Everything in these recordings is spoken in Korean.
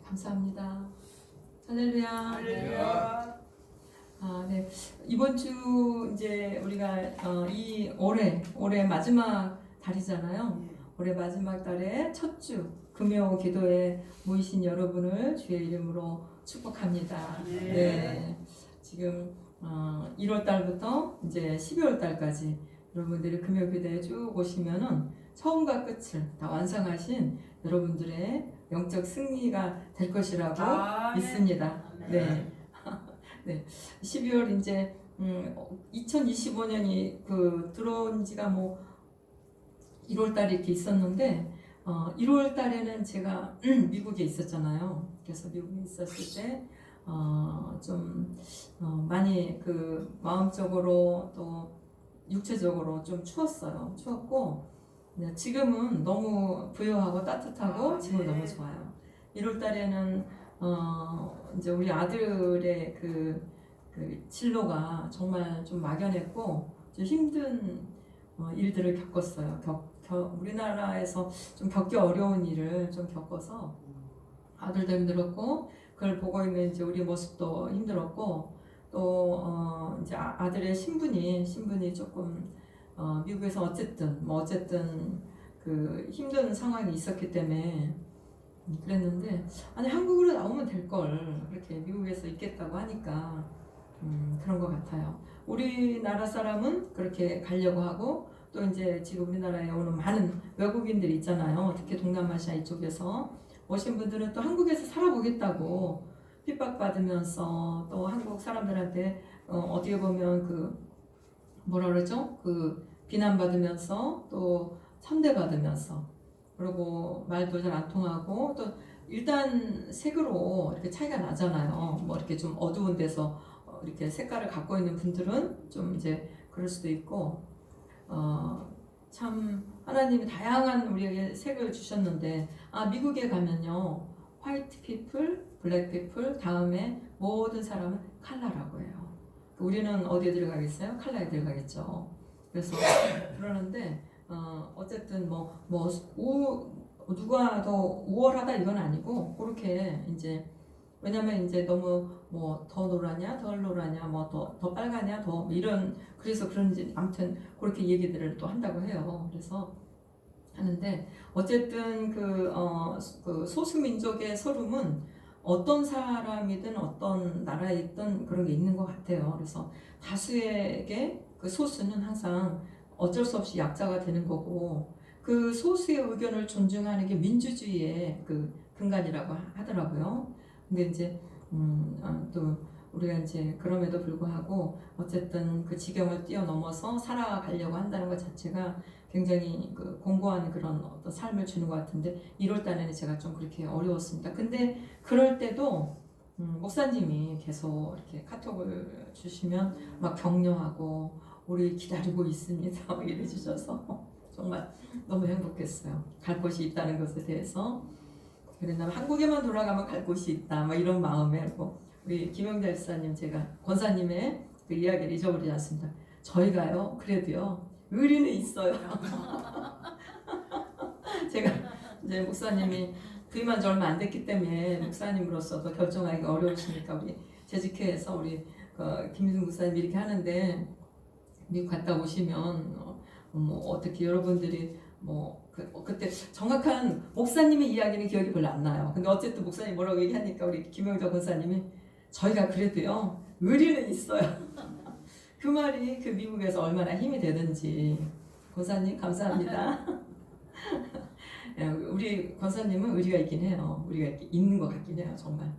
감사합니다. 할렐루야. 할렐루야. 네. 이번 주 이제 우리가 이 올해 마지막 달이잖아요. 올해 마지막 달의 첫 주 금요 기도에 모이신 여러분을 주의 이름으로 축복합니다. 네. 지금 1월 달부터 이제 12월 달까지 여러분들이 금요 기도에 쭉 오시면은 처음과 끝을 다 완성하신 여러분들의 영적 승리가 될 것이라고 믿습니다. 네. 네. 12월 이제 2025년이 들어온 지가 1월 달에 이렇게 있었는데 1월 달에는 제가 미국에 있었잖아요. 그래서 미국에 있었을 때 좀 많이 마음적으로 또 육체적으로 좀 추웠고 지금은 너무 부유하고 따뜻하고 지금 너무 좋아요. 1월 달에는 이제 우리 아들의 진로가 정말 좀 막연했고 좀 힘든 일들을 겪었어요. 우리나라에서 좀 겪기 어려운 일을 좀 겪어서 아들도 힘들었고 그걸 보고 있는 이제 우리 모습도 힘들었고 또 이제 아들의 신분이 조금 미국에서 어쨌든 힘든 상황이 있었기 때문에 그랬는데 아니 한국으로 나오면 될 걸 그렇게 미국에서 있겠다고 하니까 그런 것 같아요. 우리나라 사람은 그렇게 가려고 하고 또 이제 지금 우리나라에 오는 많은 외국인들이 있잖아요. 특히 동남아시아 이쪽에서 오신 분들은 또 한국에서 살아보겠다고 핍박받으면서 또 한국 사람들한테 어떻게 보면 뭐라 그러죠? 비난받으면서 또 천대받으면서 그리고 말도 잘 안 통하고 또 일단 색으로 이렇게 차이가 나잖아요. 이렇게 좀 어두운 데서 이렇게 색깔을 갖고 있는 분들은 좀 이제 그럴 수도 있고 참 하나님이 다양한 우리에게 색을 주셨는데 미국에 가면요 화이트 피플, 블랙 피플 다음에 모든 사람은 컬러라고 해요. 우리는 어디에 들어가겠어요? 컬러에 들어가겠죠. 그래서 그러는데 어쨌든 누가 더 우월하다 이건 아니고 그렇게 이제 왜냐면 이제 너무 더 노랗냐 덜 노랗냐 더 빨가냐 이런 그래서 그런지 아무튼 그렇게 얘기들을 또 한다고 해요. 그래서 하는데 어쨌든 소수민족의 서름은 어떤 사람이든 어떤 나라에 있든 그런 게 있는 것 같아요. 그래서 다수에게 소수는 항상 어쩔 수 없이 약자가 되는 거고 그 소수의 의견을 존중하는 게 민주주의의 근간이라고 하더라고요. 근데 이제 또 우리가 이제 그럼에도 불구하고 어쨌든 그 지경을 뛰어넘어서 살아가려고 한다는 것 자체가 굉장히 공고한 그런 어떤 삶을 주는 것 같은데 1월 달에는 제가 좀 그렇게 어려웠습니다. 근데 그럴 때도 목사님이 계속 이렇게 카톡을 주시면 막 격려하고 우리 기다리고 있습니다 이래 주셔서 정말 너무 행복했어요. 갈 곳이 있다는 것에 대해서. 그랬나 한국에만 돌아가면 갈 곳이 있다 이런 마음에 우리 김영자 집사님 제가 권사님의 그 이야기를 잊어버리지 않습니다. 저희가요 그래도요 의리는 있어요. 제가 이제 목사님이 부임한 지 얼마 안 됐기 때문에 목사님으로서도 결정하기 어려우시니까 우리 재직회에서 우리 김민승 목사님이 이렇게 하는데 미국 갔다 오시면 어떻게 여러분들이 그때 정확한 목사님의 이야기는 기억이 별로 안 나요. 근데 어쨌든 목사님 뭐라고 얘기하니까 우리 김영자 권사님이 저희가 그래도요 의리는 있어요. 그 말이 미국에서 얼마나 힘이 되든지 권사님 감사합니다. 우리 권사님은 의리가 있긴 해요. 의리가 있는 것 같긴 해요 정말.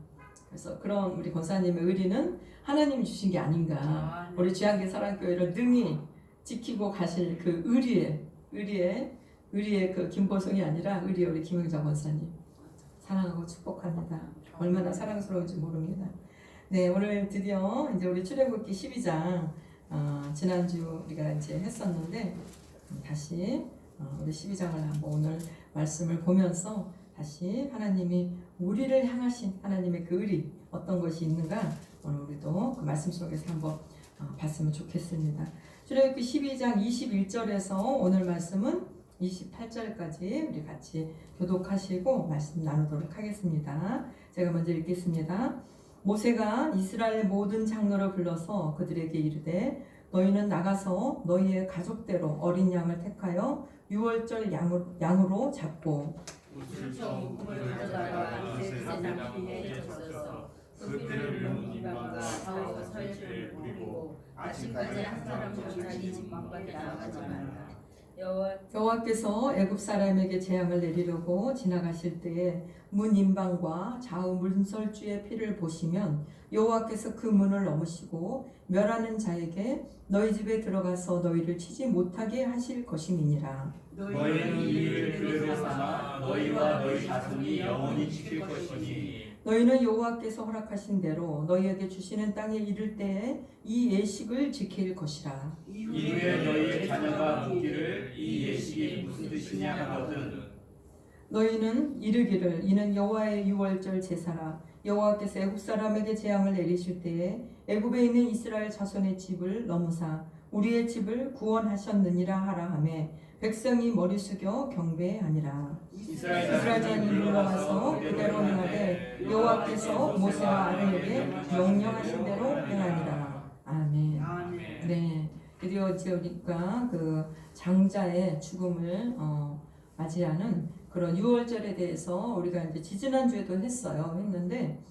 그래서 그런 우리 권사님의 의리는 하나님이 주신 게 아닌가. 우리 주양계 사랑교회를 능히 지키고 가실 의리의 김보성이 아니라 의리의 우리 김영자 권사님 사랑하고 축복합니다. 얼마나 사랑스러운지 모릅니다. 네, 오늘 드디어 이제 우리 출애굽기 12장 지난주 우리가 이제 했었는데 다시 우리 12장을 한번 오늘 말씀을 보면서 다시 하나님이 우리를 향하신 하나님의 그 의리 어떤 것이 있는가 오늘 우리도 그 말씀 속에서 한번 봤으면 좋겠습니다. 출애굽기 12장 21절에서 오늘 말씀은 28절까지 우리 같이 교독하시고 말씀 나누도록 하겠습니다. 제가 먼저 읽겠습니다. 모세가 이스라엘 모든 장로를 불러서 그들에게 이르되 너희는 나가서 너희의 가족대로 어린 양을 택하여 유월절 양으로 잡고 우슬처 우금을 가져다가 제 사장 귀에 젖어서 그 피를 온 이방과 좌우 서열을 뿌리고 아침까지 한 사람도 자기 집 밖에 나가지 말라. 여호와께서 애굽 사람에게 재앙을 내리려고 지나가실 때에 문 인방과 좌우 문설주의 피를 보시면 여호와께서 그 문을 넘으시고 멸하는 자에게 너희 집에 들어가서 너희를 치지 못하게 하실 것임이니라. 너희는 이 일을 기회로 삼아 너희와 너희 자손이 영원히 지킬 것이니 너희는 여호와께서 허락하신 대로 너희에게 주시는 땅에 이를 때에 이 예식을 지킬 것이라. 이후에 너희의 자녀가 묻기를 이 예식이 무슨 뜻이냐 하거든 너희는 이르기를 이는 여호와의 유월절 제사라. 여호와께서 애굽 사람에게 재앙을 내리실 때에 애굽에 있는 이스라엘 자손의 집을 넘으사 우리의 집을 구원하셨느니라 하라 하매 백성이 머리 숙여 경배하니라. 이스라엘 자손이 물러가서 그대로 행하되 여호와께서 모세와 아론에게 명령하신 대로 행하니라. 아멘. 네, 드디어 이제 우리가 그 장자의 죽음을 맞이하는 그런 유월절에 대해서 우리가 이제 지지난주에도 했는데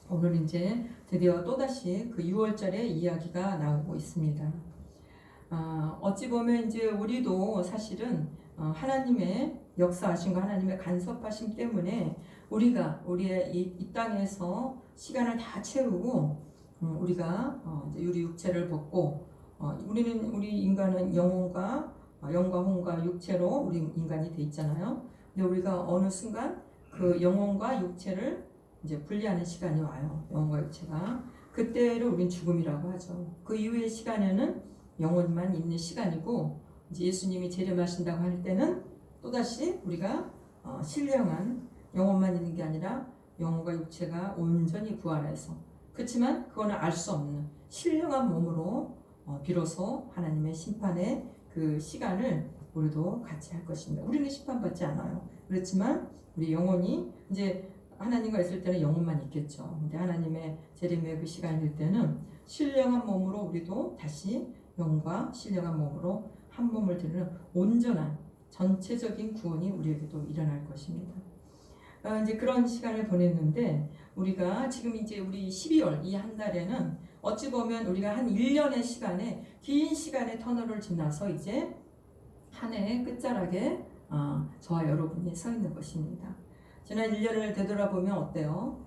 오늘 이제 드디어 또다시 그 유월절의 이야기가 나오고 있습니다. 어찌 보면 이제 우리도 사실은 하나님의 역사하심과 하나님의 간섭하심 때문에 우리가 우리의 이 땅에서 시간을 다 채우고 우리가 이제 우리 육체를 벗고 우리 인간은 영과 혼과 육체로 우리 인간이 돼 있잖아요. 근데 우리가 어느 순간 그 영혼과 육체를 이제 분리하는 시간이 와요. 영혼과 육체가. 그때를 우린 죽음이라고 하죠. 그 이후의 시간에는 영혼만 있는 시간이고 이제 예수님이 재림하신다고 할 때는 또다시 우리가 신령한 영혼만 있는 게 아니라 영혼과 육체가 온전히 부활해서 그렇지만 그거는 알 수 없는 신령한 몸으로 비로소 하나님의 심판의 그 시간을 우리도 같이 할 것입니다. 우리는 심판받지 않아요. 그렇지만 우리 영혼이 이제 하나님과 있을 때는 영혼만 있겠죠. 근데 하나님의 재림의 그 시간이 될 때는 신령한 몸으로 우리도 다시 영과 신령한 몸으로 한 몸을 드리는 온전한 전체적인 구원이 우리에게도 일어날 것입니다. 이제 그런 시간을 보냈는데 우리가 지금 이제 우리 12월 이 한 달에는 어찌 보면 우리가 한 1년의 시간에 긴 시간의 터널을 지나서 이제 한 해의 끝자락에 저와 여러분이 서 있는 것입니다. 지난 1년을 되돌아보면 어때요?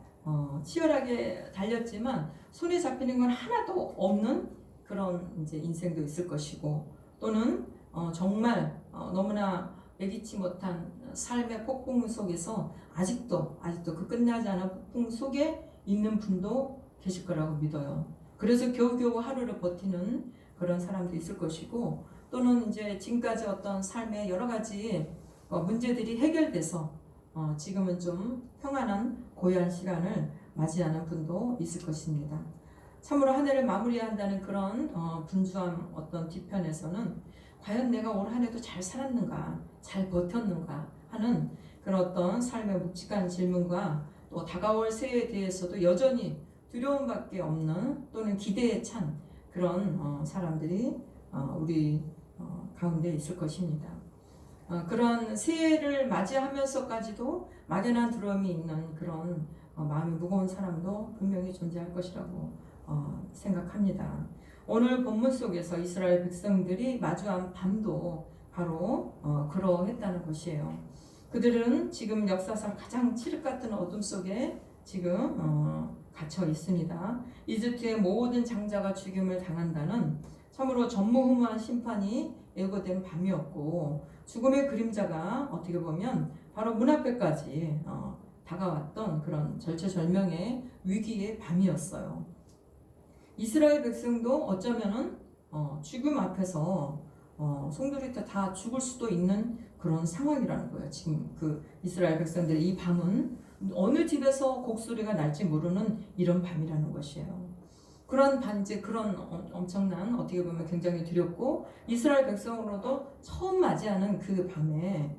치열하게 달렸지만 손에 잡히는 건 하나도 없는 그런 이제 인생도 있을 것이고 또는 정말 너무나 예기치 못한 삶의 폭풍 속에서 아직도 그 끝나지 않은 폭풍 속에 있는 분도 계실 거라고 믿어요. 그래서 겨우겨우 하루를 버티는 그런 사람도 있을 것이고 또는 이제 지금까지 어떤 삶의 여러 가지 문제들이 해결돼서 지금은 좀 평안한 고요한 시간을 맞이하는 분도 있을 것입니다. 참으로 한 해를 마무리한다는 그런 분주한 어떤 뒤편에서는 과연 내가 올 한 해도 잘 살았는가, 잘 버텼는가 하는 그런 어떤 삶의 묵직한 질문과 또 다가올 새해에 대해서도 여전히 두려움밖에 없는 또는 기대에 찬 그런 사람들이 우리 가운데 있을 것입니다. 그런 새해를 맞이하면서까지도 막연한 두려움이 있는 그런 마음이 무거운 사람도 분명히 존재할 것이라고 생각합니다. 오늘 본문 속에서 이스라엘 백성들이 마주한 밤도 바로 그러했다는 것이에요. 그들은 지금 역사상 가장 칠흑 같은 어둠 속에 지금 갇혀 있습니다. 이집트의 모든 장자가 죽임을 당한다는 참으로 전무후무한 심판이 예고된 밤이었고 죽음의 그림자가 어떻게 보면 바로 문 앞에까지 다가왔던 그런 절체절명의 위기의 밤이었어요. 이스라엘 백성도 어쩌면은 죽음 앞에서 송두리째 다 죽을 수도 있는 그런 상황이라는 거예요. 지금 그 이스라엘 백성들의 이 밤은 어느 집에서 곡소리가 날지 모르는 이런 밤이라는 것이에요. 그런 반지, 그런 엄청난, 어떻게 보면 굉장히 두렵고 이스라엘 백성으로도 처음 맞이하는 그 밤에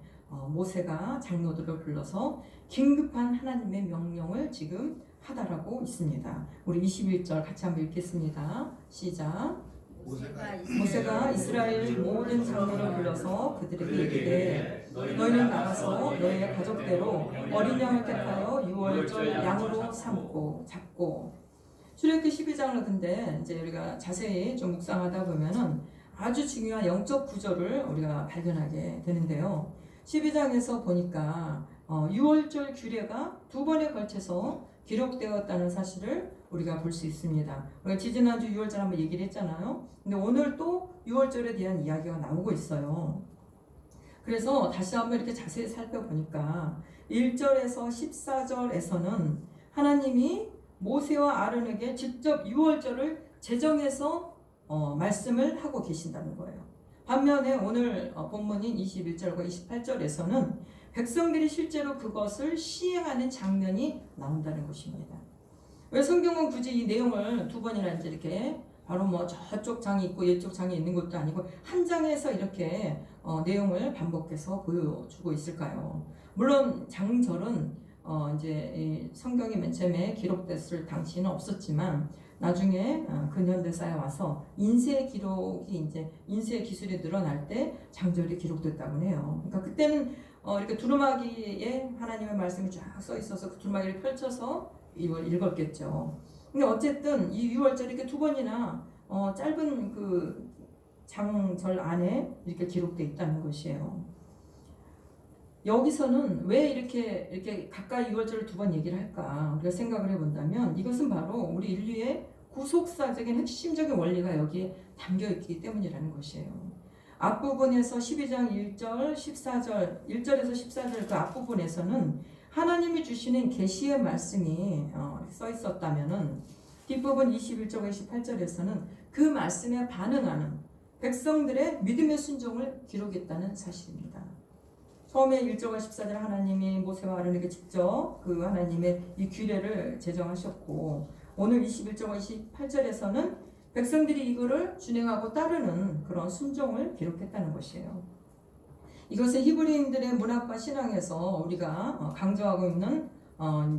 모세가 장로들을 불러서 긴급한 하나님의 명령을 지금 하다라고 있습니다. 우리 21절 같이 한번 읽겠습니다. 시작. 모세가 이스라엘 모든 장로를 불러서 그들에게 이르되 너희는 나가서 너희의 가족대로 어린 양을 택하여 유월절 양으로 삼고 잡고. 출애굽기 12장을 근데 이제 우리가 자세히 좀 묵상하다 보면은 아주 중요한 영적 구절을 우리가 발견하게 되는데요. 12장에서 보니까 유월절 규례가 두 번에 걸쳐서 기록되었다는 사실을 우리가 볼 수 있습니다. 우리가 지지난주 유월절 한번 얘기를 했잖아요. 근데 오늘 또 유월절에 대한 이야기가 나오고 있어요. 그래서 다시 한번 이렇게 자세히 살펴보니까 1절에서 14절에서는 하나님이 모세와 아론에게 직접 유월절을 제정해서 말씀을 하고 계신다는 거예요. 반면에 오늘 본문인 21절과 28절에서는 백성들이 실제로 그것을 시행하는 장면이 나온다는 것입니다. 왜 성경은 굳이 이 내용을 두 번이나 이제 이렇게 바로 뭐 저쪽 장이 있고 이쪽 장이 있는 것도 아니고 한 장에서 이렇게 내용을 반복해서 보여주고 있을까요? 물론 장절은 이제 이 성경이 맨 처음에 기록됐을 당시는 없었지만 나중에 근현대사에 와서 인쇄 기록이 이제 인쇄 기술이 늘어날 때 장절이 기록됐다고 해요. 그러니까 그때는 이렇게 두루마기에 하나님의 말씀이 쫙 써 있어서 그 두루마기를 펼쳐서 이걸 읽었겠죠. 근데 어쨌든 이 유월절이 이렇게 두 번이나 짧은 그 장절 안에 이렇게 기록돼 있다는 것이에요. 여기서는 왜 이렇게 가까이 유월절을 두 번 얘기를 할까 우리가 생각을 해본다면 이것은 바로 우리 인류의 구속사적인 핵심적인 원리가 여기에 담겨있기 때문이라는 것이에요. 앞부분에서 12장 1절 14절 1절에서 14절 그 앞부분에서는 하나님이 주시는 계시의 말씀이 써 있었다면은 뒷부분 21절과 28절에서는 그 말씀에 반응하는 백성들의 믿음의 순종을 기록했다는 사실입니다. 처음에 1절과 14절 하나님이 모세와 아론에게 직접 그 하나님의 이 규례를 제정하셨고 오늘 21절과 28절에서는 백성들이 이거를 준행하고 따르는 그런 순종을 기록했다는 것이에요. 이것은 히브리인들의 문화과 신앙에서 우리가 강조하고 있는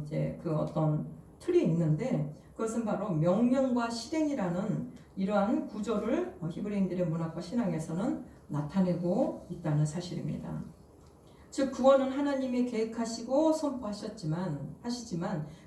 이제 그 어떤 틀이 있는데 그것은 바로 명령과 실행이라는 이러한 구조를 히브리인들의 문화과 신앙에서는 나타내고 있다는 사실입니다. 즉 구원은 하나님이 계획하시고 선포하시지만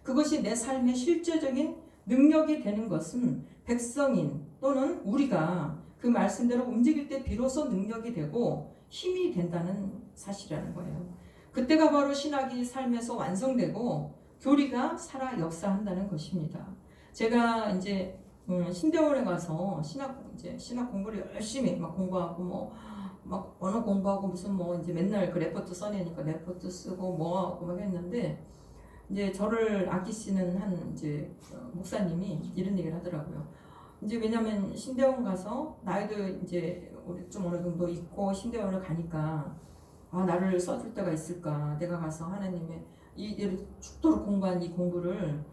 그것이 내 삶의 실제적인 능력이 되는 것은 백성인 또는 우리가 그 말씀대로 움직일 때 비로소 능력이 되고 힘이 된다는 사실이라는 거예요. 그때가 바로 신학이 삶에서 완성되고 교리가 살아 역사한다는 것입니다. 제가 이제 신대원에 가서 신학 공부를 열심히 막 공부하고 막 언어 공부하고 무슨 이제 맨날 그 레포트 써내니까 레포트 쓰고 하고 막 했는데 이제 저를 아끼시는 한 이제 목사님이 이런 얘기를 하더라고요. 이제 왜냐면 신대원 가서 나이도 이제 좀 어느 정도 있고 신대원을 가니까 나를 써줄 때가 있을까? 내가 가서 하나님의 이를 죽도록 공부한 이 공부를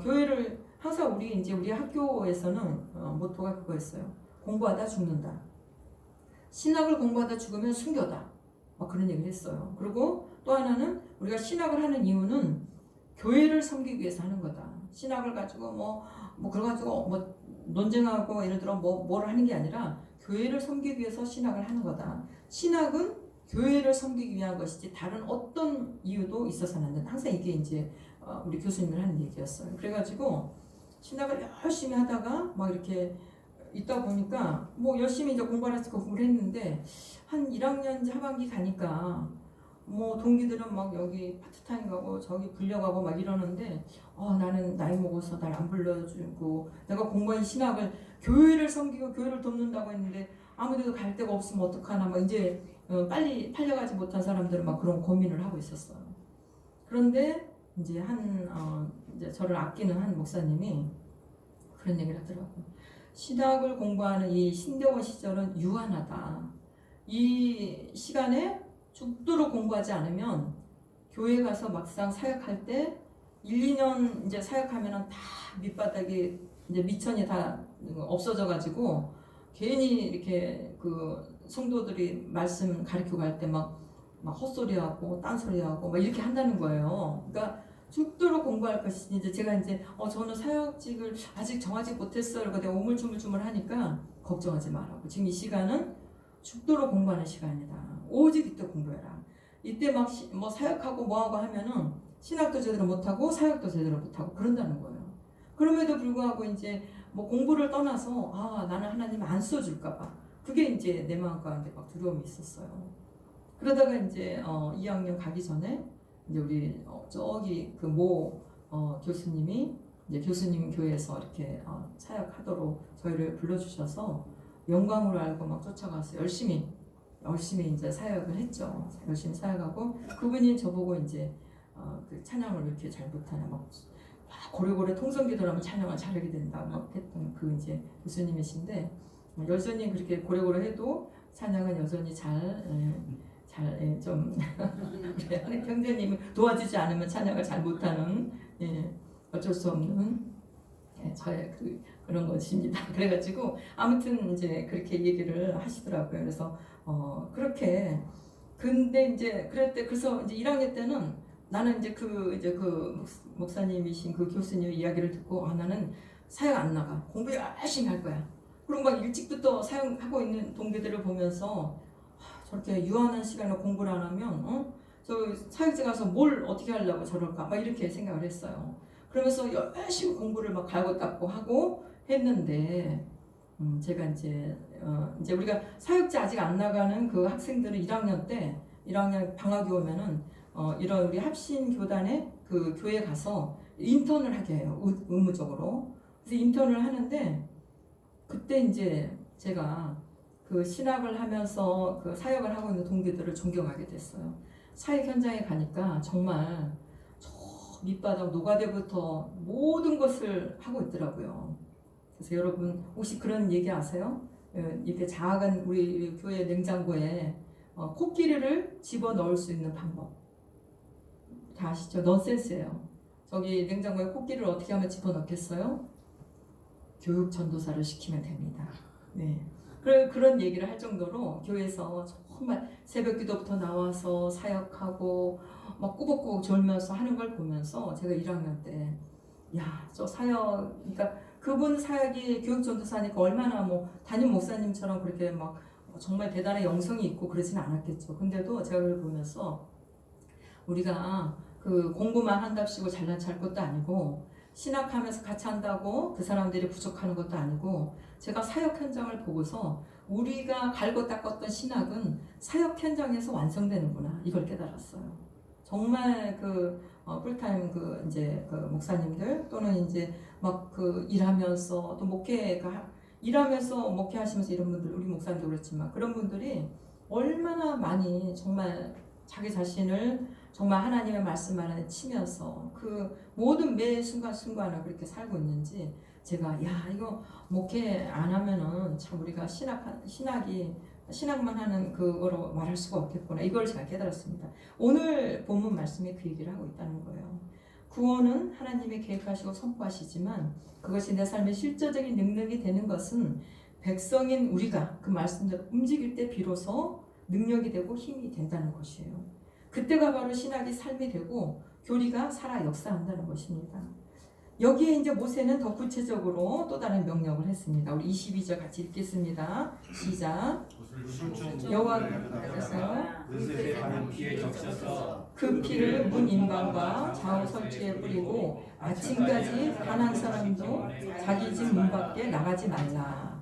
교회를 항상 우리 학교에서는 모토가 그거였어요. 공부하다 죽는다. 신학을 공부하다 죽으면 순교다. 그런 얘기를 했어요. 그리고 또 하나는 우리가 신학을 하는 이유는 교회를 섬기기 위해서 하는 거다. 신학을 가지고 그래가지고 논쟁하고 예를 들어 뭐를 하는 게 아니라 교회를 섬기기 위해서 신학을 하는 거다. 신학은 교회를 섬기기 위한 것이지 다른 어떤 이유도 있어서는 안 된다. 항상 이게 이제 우리 교수님을 하는 얘기였어요. 그래가지고 신학을 열심히 하다가 막 이렇게 있다 보니까 열심히 이제 공부를 했는데 한 1학년 하반기 가니까 동기들은 막 여기 파트타임 가고 저기 불려가고 막 이러는데 나는 나이 먹어서 날 안 불러주고 내가 공부한 신학을 교회를 섬기고 교회를 돕는다고 했는데 아무데도 갈 데가 없으면 어떡하나 막 이제 빨리 팔려가지 못한 사람들은 막 그런 고민을 하고 있었어요. 그런데 이제 이제 저를 아끼는 한 목사님이 그런 얘기를 하더라고요. 신학을 공부하는 이 신대원 시절은 유한하다. 이 시간에 죽도록 공부하지 않으면 교회 가서 막상 사역할 때 1, 2년 이제 사역하면은 다 밑바닥이 이제 미천이 다 없어져 가지고 괜히 이렇게 그 성도들이 말씀 가르쳐 갈 때 막 헛소리하고 딴소리하고 막 이렇게 한다는 거예요. 그러니까 죽도록 공부할 것이지. 이제 제가 이제 저는 사역직을 아직 정하지 못했어요. 그러니까 내가 우물쭈물쭈물 하니까 걱정하지 말라고. 지금 이 시간은 죽도록 공부하는 시간이다. 오직 이때 공부해라. 이때 막 뭐 사역하고 뭐하고 하면은 신학도 제대로 못하고 사역도 제대로 못하고 그런다는 거예요. 그럼에도 불구하고 이제 뭐 공부를 떠나서 나는 하나님 안 써줄까봐 그게 이제 내 마음가운데 막 두려움이 있었어요. 그러다가 이제 2학년 가기 전에 이제 우리 저기 그 모 교수님이 이제 교수님 교회에서 이렇게 사역하도록 저희를 불러주셔서 영광으로 알고 막 쫓아가서 열심히 이제 사역을 했죠. 열심히 사역하고 그분이 저보고 이제 그 찬양을 왜 이렇게 잘 못하냐 막 고래고래 통성기도를 하면 찬양을 잘하게 된다 막 했던 그 이제 교수님이신데 여전히 그렇게 고래고래 해도 찬양은 여전히 좀 형제님이 도와주지 않으면 찬양을 잘 못하는 어쩔 수 없는 저의 그런 것입니다. 그래가지고 아무튼 이제 그렇게 얘기를 하시더라고요. 그래서 그렇게 근데 이제 그래서 이제 1학년 때는 나는 이제 그 목사님이신 그 교수님 이야기를 듣고 나는 사역 안 나가 공부 열심히 할 거야. 그리고 막 일찍부터 사역하고 있는 동기들을 보면서 저렇게 유한한 시간에 공부를 안 하면 저 사역지 가서 뭘 어떻게 하려고 저럴까 막 이렇게 생각을 했어요. 그러면서 열심히 공부를 막 갈고 닦고 하고 했는데 제가 이제 우리가 사역지 아직 안 나가는 그 학생들은 1학년 방학이 오면은 이런 우리 합신 교단의 그 교회 가서 인턴을 하게 해요. 의무적으로. 그래서 인턴을 하는데 그때 이제 제가 그 신학을 하면서 그 사역을 하고 있는 동기들을 존경하게 됐어요. 사역 현장에 가니까 정말 저 밑바닥 노가대부터 모든 것을 하고 있더라고요. 그래서 여러분 혹시 그런 얘기 아세요? 이렇게 작은 우리 교회 냉장고에 코끼리를 집어 넣을 수 있는 방법 다 아시죠? 넌센스예요. 저기 냉장고에 코끼리를 어떻게 하면 집어 넣겠어요? 교육 전도사를 시키면 됩니다. 네. 그런 얘기를 할 정도로 교회에서 정말 새벽 기도부터 나와서 사역하고 막 꾸벅꾸벅 졸면서 하는 걸 보면서 제가 1학년 때 저 사역 그러니까 그분 사역이 교육 전도사니까 얼마나 뭐 담임 목사님처럼 그렇게 막 정말 대단한 영성이 있고 그러진 않았겠죠. 근데도 제가 그걸 보면서 우리가 그 공부만 한답시고 잘난 찰 것도 아니고 신학하면서 같이 한다고 그 사람들이 부족하는 것도 아니고 제가 사역 현장을 보고서 우리가 갈고 닦았던 신학은 사역 현장에서 완성되는구나 이걸 깨달았어요. 정말 그 풀타임 그 이제 그 목사님들 또는 이제 막 그 일하면서 또 일하면서 목회하시면서 이런 분들 우리 목사님도 그렇지만 그런 분들이 얼마나 많이 정말 자기 자신을 정말 하나님의 말씀 안에 치면서 그 모든 매 순간순간을 그렇게 살고 있는지 제가 이거 목회 안 하면은 참 우리가 신학만 하는 그거로 말할 수가 없겠구나 이걸 제가 깨달았습니다. 오늘 본문 말씀이 그 얘기를 하고 있다는 거예요. 구원은 하나님이 계획하시고 선포하시지만 그것이 내 삶의 실제적인 능력이 되는 것은 백성인 우리가 그 말씀대로 움직일 때 비로소 능력이 되고 힘이 된다는 것이에요. 그때가 바로 신학이 삶이 되고 교리가 살아 역사한다는 것입니다. 여기에 이제 모세는 더 구체적으로 또 다른 명령을 했습니다. 우리 22절 같이 읽겠습니다. 시작. 여호와께서 그 피를 문 인방과 좌우 설주에 뿌리고 아침까지 단 한 사람도 자기 집 문 밖에 나가지 말라.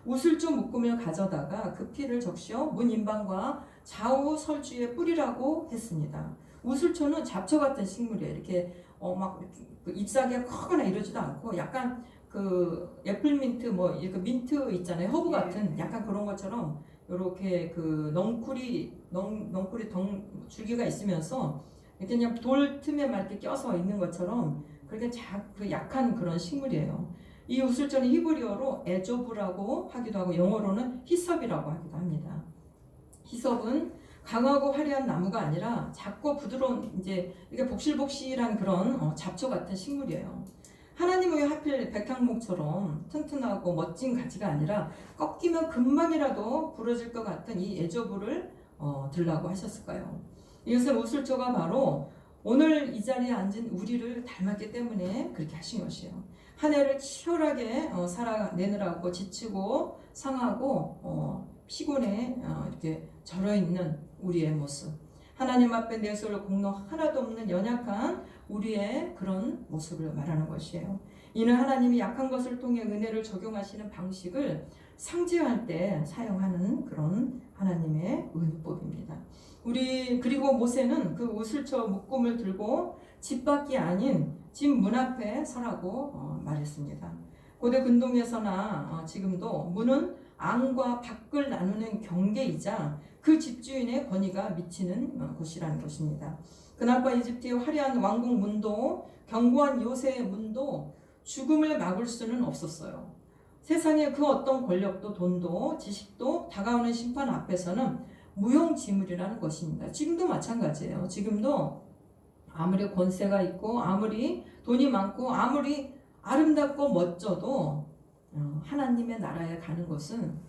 우슬조 묶음을 가져다가 그 피를 적셔 문 인방과 좌우 설주에 뿌리라고 했습니다. 우슬초는 잡초 같은 식물이에요. 이렇게 막 그 잎사귀가 크거나 이러지도 않고 약간 그 애플민트 뭐 이렇게 민트 있잖아요. 허브 같은 약간 그런 것처럼 이렇게 그 넝쿨이 줄기가 있으면서 이렇게 그냥 돌 틈에 막 이렇게 껴서 있는 것처럼 그렇게 그 약한 그런 식물이에요. 이 우슬초는 히브리어로 에조브라고 하기도 하고 영어로는 히섭이라고 하기도 합니다. 히섭은 강하고 화려한 나무가 아니라 작고 부드러운 이제 이게 복실복실한 그런 잡초 같은 식물이에요. 하나님은 왜 하필 백향목처럼 튼튼하고 멋진 가지가 아니라 꺾이면 금방이라도 부러질 것 같은 이 애저부를 들라고 하셨을까요? 이것은 우슬초가 바로 오늘 이 자리에 앉은 우리를 닮았기 때문에 그렇게 하신 것이에요. 한 해를 치열하게 살아내느라고 지치고 상하고 피곤해 이렇게 절어있는 우리의 모습, 하나님 앞에 내세울 공로 하나도 없는 연약한 우리의 그런 모습을 말하는 것이에요. 이는 하나님이 약한 것을 통해 은혜를 적용하시는 방식을 상징할 때 사용하는 그런 하나님의 은유법입니다. 그리고 모세는 그 우슬초 묶음을 들고 집 밖이 아닌 집 문 앞에 서라고 말했습니다. 고대 근동에서나 지금도 문은 안과 밖을 나누는 경계이자 그 집주인의 권위가 미치는 곳이라는 것입니다. 그날과 이집트의 화려한 왕궁 문도 견고한 요새의 문도 죽음을 막을 수는 없었어요. 세상의 그 어떤 권력도 돈도 지식도 다가오는 심판 앞에서는 무용지물이라는 것입니다. 지금도 마찬가지예요. 지금도 아무리 권세가 있고 아무리 돈이 많고 아무리 아름답고 멋져도 하나님의 나라에 가는 것은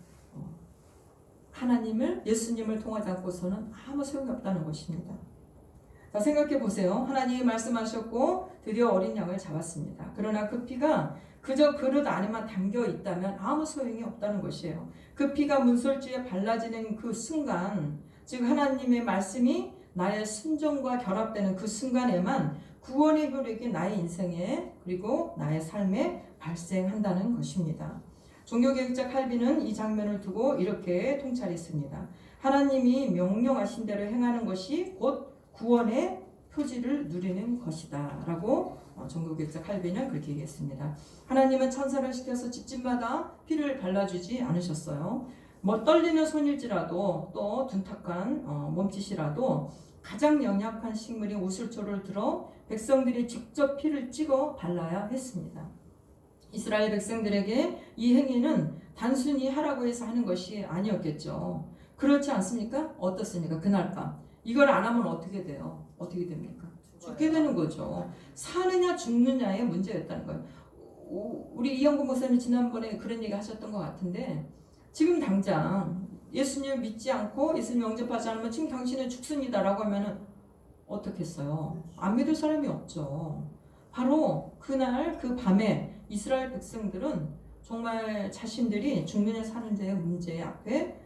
예수님을 통하지 않고서는 아무 소용이 없다는 것입니다. 자, 생각해 보세요. 하나님이 말씀하셨고 드디어 어린 양을 잡았습니다. 그러나 그 피가 그저 그릇 안에만 담겨 있다면 아무 소용이 없다는 것이에요. 그 피가 문설주에 발라지는 그 순간, 즉 하나님의 말씀이 나의 순종과 결합되는 그 순간에만 구원의 효력이 나의 인생에 그리고 나의 삶에 발생한다는 것입니다. 종교개혁자 칼빈은 이 장면을 두고 이렇게 통찰했습니다. 하나님이 명령하신 대로 행하는 것이 곧 구원의 표지를 누리는 것이다 라고 종교개혁자 칼빈은 그렇게 얘기했습니다. 하나님은 천사를 시켜서 집집마다 피를 발라주지 않으셨어요. 떨리는 손일지라도 또 둔탁한 몸짓이라도 가장 연약한 식물인 우슬초를 들어 백성들이 직접 피를 찍어 발라야 했습니다. 이스라엘 백성들에게 이 행위는 단순히 하라고 해서 하는 것이 아니었겠죠. 그렇지 않습니까? 어떻습니까? 그날 밤 이걸 안 하면 어떻게 돼요? 어떻게 됩니까? 죽게 되는 거죠. 사느냐 죽느냐의 문제였다는 거예요. 우리 이영구 목사님 지난번에 그런 얘기 하셨던 것 같은데 지금 당장 예수님을 믿지 않고 예수님 영접하지 않으면 지금 당신은 죽습니다라고 하면은 어떻겠어요? 안 믿을 사람이 없죠. 바로 그날 그 밤에 이스라엘 백성들은 정말 자신들이 죽느냐 사느냐의 문제 앞에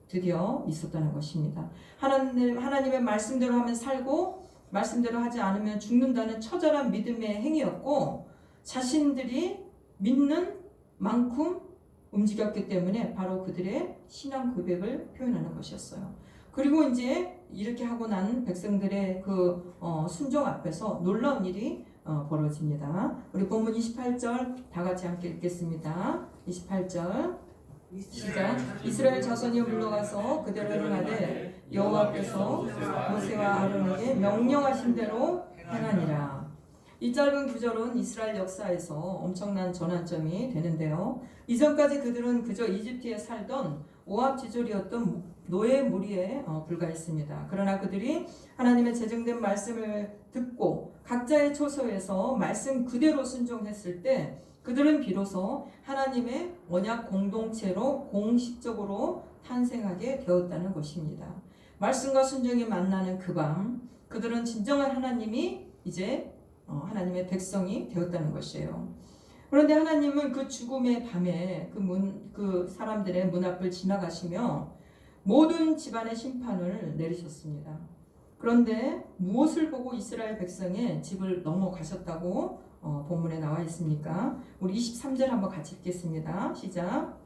드디어 있었다는 것입니다. 하나님의 말씀대로 하면 살고 말씀대로 하지 않으면 죽는다는 처절한 믿음의 행위였고 자신들이 믿는 만큼 움직였기 때문에 바로 그들의 신앙 고백을 표현하는 것이었어요. 그리고 이제 이렇게 하고 난 백성들의 그 순종 앞에서 놀라운 일이 벌어집니다. 우리 본문 28절 다 같이 함께 읽겠습니다. 28절 시작. 이스라엘 자손이 물러가서 그대로 행하되 여호와께서 모세와 아론에게 명령하신 대로 행하니라. 이 짧은 구절은 이스라엘 역사에서 엄청난 전환점이 되는데요. 이전까지 그들은 그저 이집트에 살던 오합지졸이었던 노예 무리에 불과했습니다. 그러나 그들이 하나님의 제정된 말씀을 듣고 각자의 처소에서 말씀 그대로 순종했을 때 그들은 비로소 하나님의 언약 공동체로 공식적으로 탄생하게 되었다는 것입니다. 말씀과 순종이 만나는 그 밤 그들은 진정한 하나님이 이제 하나님의 백성이 되었다는 것이에요. 그런데 하나님은 그 죽음의 밤에 그 사람들의 문 앞을 지나가시며 모든 집안의 심판을 내리셨습니다. 그런데 무엇을 보고 이스라엘 백성의 집을 넘어가셨다고 본문에 나와 있습니까? 우리 23절 한번 같이 읽겠습니다. 시작.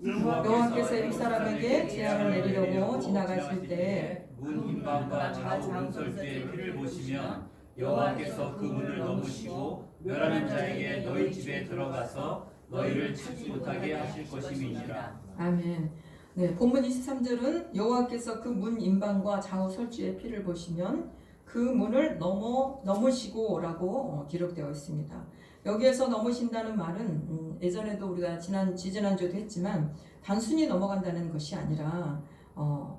여호와께서 이 사람에게 재앙을 내리려고 지나가실 때 문 임방과 좌우 문설주의 피를 보시면 여호와께서 그 문을 넘으시고 멸하는 자에게 너희 집에 들어가서 너희를 찾지 못하게 하실 것임이니라. 아멘. 네, 본문 23절은 여호와께서 그 문 임방과 좌우 설주의 피를 보시면 그 문을 넘으시고라고 기록되어 있습니다. 여기에서 넘으신다는 말은 예전에도 우리가 지지난주에도 했지만 단순히 넘어간다는 것이 아니라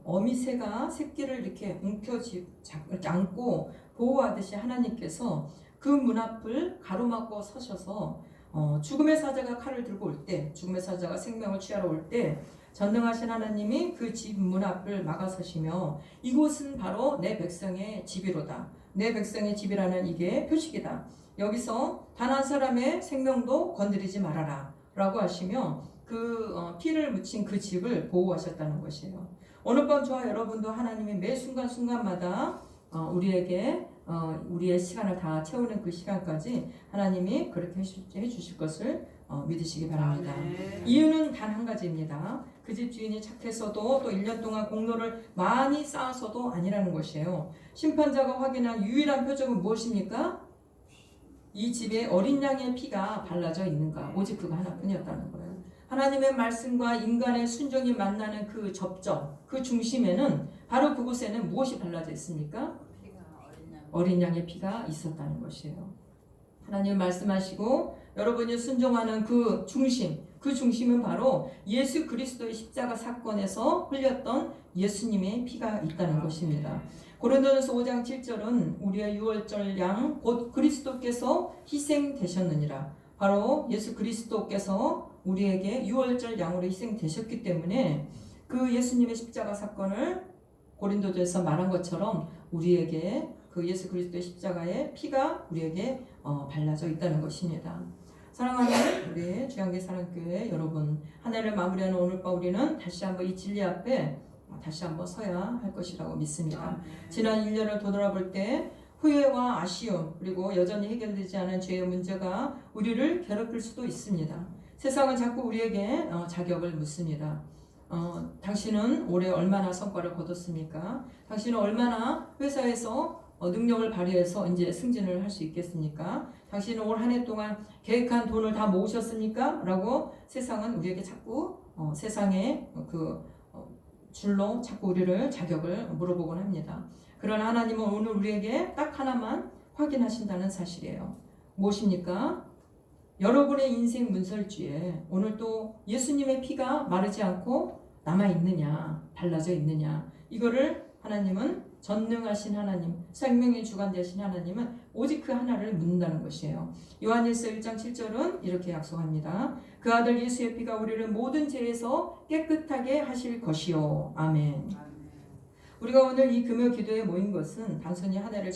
어미새가 새끼를 이렇게 이렇게 안고 보호하듯이 하나님께서 그 문 앞을 가로막고 서셔서 죽음의 사자가 칼을 들고 올 때, 죽음의 사자가 생명을 취하러 올 때 전능하신 하나님이 그 집 문 앞을 막아서시며 이곳은 바로 내 백성의 집이로다. 내 백성의 집이라는 이게 표식이다. 여기서 단 한 사람의 생명도 건드리지 말아라 라고 하시며 그 피를 묻힌 그 집을 보호하셨다는 것이에요. 오늘 밤 저와 여러분도 하나님이 매 순간순간마다 우리에게 우리의 시간을 다 채우는 그 시간까지 하나님이 그렇게 해주실 것을 믿으시기 바랍니다. 이유는 단 한 가지입니다. 그 집 주인이 착해서도 또 1년 동안 공로를 많이 쌓아서도 아니라는 것이에요. 심판자가 확인한 유일한 표적은 무엇입니까? 이 집에 어린 양의 피가 발라져 있는가? 오직 그거 하나뿐이었다는 거예요. 하나님의 말씀과 인간의 순종이 만나는 그 접점, 그 중심에는 바로 그곳에는 무엇이 발라져 있습니까? 어린 양의 피가 있었다는 것이에요. 하나님 말씀하시고 여러분이 순종하는 그 중심은 바로 예수 그리스도의 십자가 사건에서 흘렸던 예수님의 피가 있다는 것입니다. 고린도전서 5장 7절은 우리의 유월절 양 곧 그리스도께서 희생되셨느니라. 바로 예수 그리스도께서 우리에게 유월절 양으로 희생되셨기 때문에 그 예수님의 십자가 사건을 고린도전에서 말한 것처럼 우리에게 그 예수 그리스도의 십자가의 피가 우리에게 발라져 있다는 것입니다. 사랑하는 우리 주양계 사랑교회 여러분, 한 해를 마무리하는 오늘 밤 우리는 다시 한번 이 진리 앞에 다시 한번 서야 할 것이라고 믿습니다. 지난 1년을 돌아볼 때 후회와 아쉬움 그리고 여전히 해결되지 않은 죄의 문제가 우리를 괴롭힐 수도 있습니다. 세상은 자꾸 우리에게 자격을 묻습니다. 당신은 올해 얼마나 성과를 거뒀습니까? 당신은 얼마나 회사에서 능력을 발휘해서 이제 승진을 할 수 있겠습니까? 당신은 올 한 해 동안 계획한 돈을 다 모으셨습니까? 라고 세상은 우리에게 자꾸 세상의 그 줄로 자꾸 우리를 자격을 물어보곤 합니다. 그러나 하나님은 오늘 우리에게 딱 하나만 확인하신다는 사실이에요. 무엇입니까? 여러분의 인생 문설주에 오늘 또 예수님의 피가 마르지 않고 남아있느냐, 발라져 있느냐, 이거를 하나님은 전능하신 하나님, 생명의 주관 되신 하나님은 오직 그 하나를 묻는다는 것이에요. 요한일서 1장 7절은 이렇게 약속합니다. 그 아들 예수의 피가 우리를 모든 죄에서 깨끗하게 하실 것이요. 아멘. 우리가 오늘 이 금요 기도에 모인 것은 단순히 한 해를